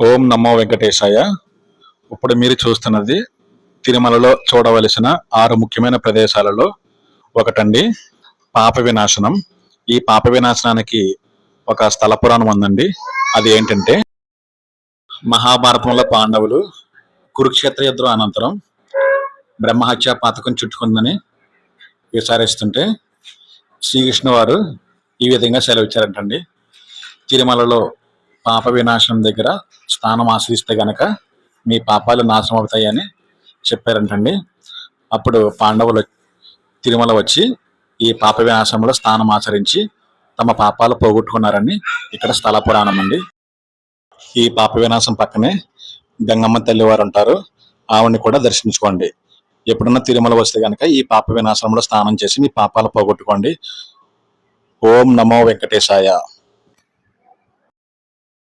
ఓం నమో వెంకటేశాయ. ఇప్పుడు మీరు చూస్తున్నది తిరుమలలో చూడవలసిన 6 ముఖ్యమైన ప్రదేశాలలో ఒకటండి పాప వినాశనం. ఈ పాప వినాశనానికి ఒక స్థల పురాణం ఉందండి. అది ఏంటంటే, మహాభారతంలో పాండవులు కురుక్షేత్ర యుద్ధం అనంతరం బ్రహ్మహత్య పాతకం చుట్టుకుందని విచారిస్తుంటే శ్రీకృష్ణ వారు ఈ విధంగా సెలవిచ్చారంటండి. తిరుమలలో పాప వినాశనం దగ్గర స్థానం ఆశ్రయిస్తే గనక మీ పాపాలు నాశనం అవుతాయని చెప్పారంటండి. అప్పుడు పాండవులు తిరుమల వచ్చి ఈ పాప వినాశనంలో స్థానం ఆచరించి తమ పాపాలు పోగొట్టుకున్నారని ఇక్కడ స్థల పురాణం అండి. ఈ పాప వినాశం పక్కనే గంగమ్మ తల్లి వారు ఉంటారు. ఆవిడ్ని కూడా దర్శించుకోండి. ఎప్పుడన్నా తిరుమల వస్తే గనక ఈ పాప వినాశనంలో స్నానం చేసి మీ పాపాలు పోగొట్టుకోండి. ఓం నమో వెంకటేశాయ.